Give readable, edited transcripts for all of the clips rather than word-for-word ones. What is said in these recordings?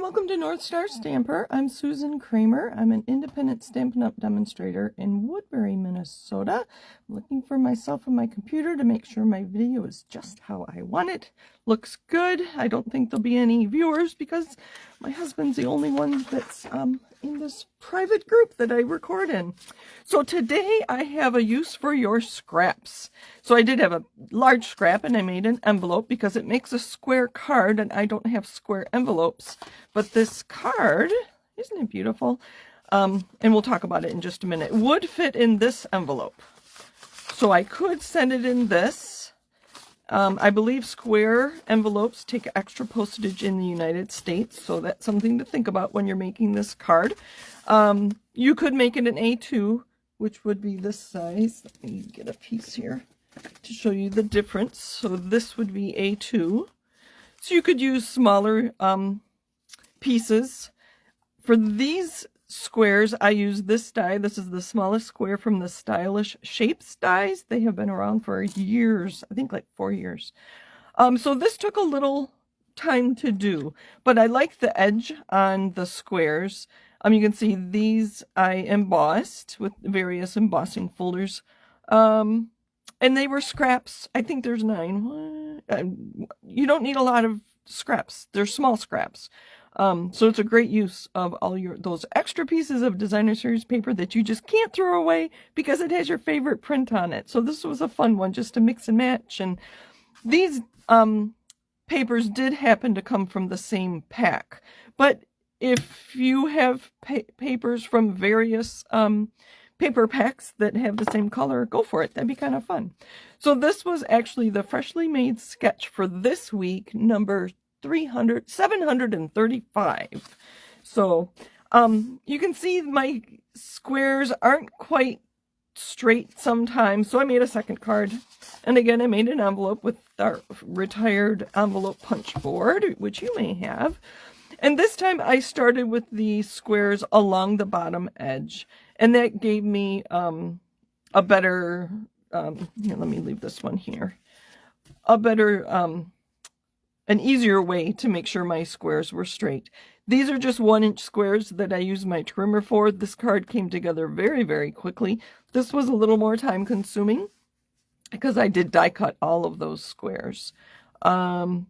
Welcome to North Star Stamper. I'm Susan Kramer. I'm an independent Stampin' Up! Demonstrator in Woodbury, Minnesota. I'm looking for myself on my computer to make sure my video is just how I want it. Looks good. I don't think there'll be any viewers because my husband's the only one that's in this private group that I record in. So today I have a use for your scraps. So I did have a large scrap and I made an envelope because it makes a square card and I don't have square envelopes. But this card, isn't it beautiful? And we'll talk about it in just a minute, would fit in this envelope. So I could send it in this. I believe square envelopes take extra postage in the United States, so that's something to think about when you're making this card. You could make it an A2, which would be this size. Let me get a piece here to show you the difference. So this would be A2. So you could use smaller pieces. For these squares, I use this die. This is the smallest square from the Stylish Shapes dies. They have been around for years, I think like 4 years. So this took a little time to do, but I like the edge on the squares. You can see these I embossed with various embossing folders. And they were scraps. I think there's 9. You don't need a lot of scraps. They're small scraps. So it's a great use of all those extra pieces of designer series paper that you just can't throw away because it has your favorite print on it. So this was a fun one just to mix and match. And these papers did happen to come from the same pack. But if you have papers from various paper packs that have the same color, go for it. That'd be kind of fun. So this was actually the freshly made sketch for this week, number 735. So you can see my squares aren't quite straight sometimes, so I made a second card. And again, I made an envelope with our retired envelope punch board, which you may have. And this time I started with the squares along the bottom edge, and that gave me a better here, let me leave this one here, a better an easier way to make sure my squares were straight. These are just 1-inch squares that I use my trimmer for. This card came together very, very quickly. This was a little more time consuming because I did die cut all of those squares. I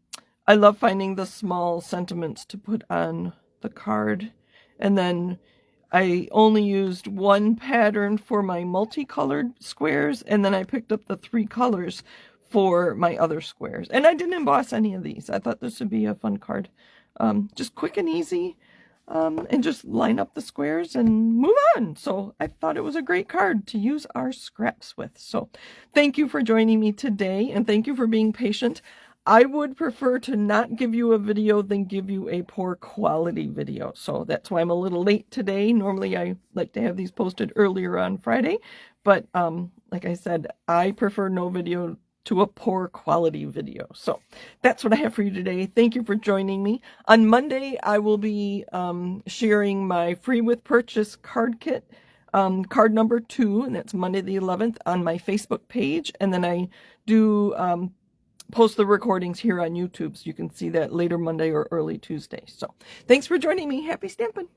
love finding the small sentiments to put on the card. And then I only used one pattern for my multicolored squares, and then I picked up the 3 colors for my other squares. And I didn't emboss any of these. I thought this would be a fun card. Just quick and easy, and just line up the squares and move on. So I thought it was a great card to use our scraps with. So thank you for joining me today, and thank you for being patient. I would prefer to not give you a video than give you a poor quality video. So that's why I'm a little late today. Normally I like to have these posted earlier on Friday, but like I said, I prefer no video to a poor quality video. So that's what I have for you today. Thank you for joining me. On Monday, I will be sharing my free with purchase card kit, card number 2, and that's Monday the 11th on my Facebook page. And then I do post the recordings here on YouTube, so you can see that later Monday or early Tuesday. So thanks for joining me. Happy stamping.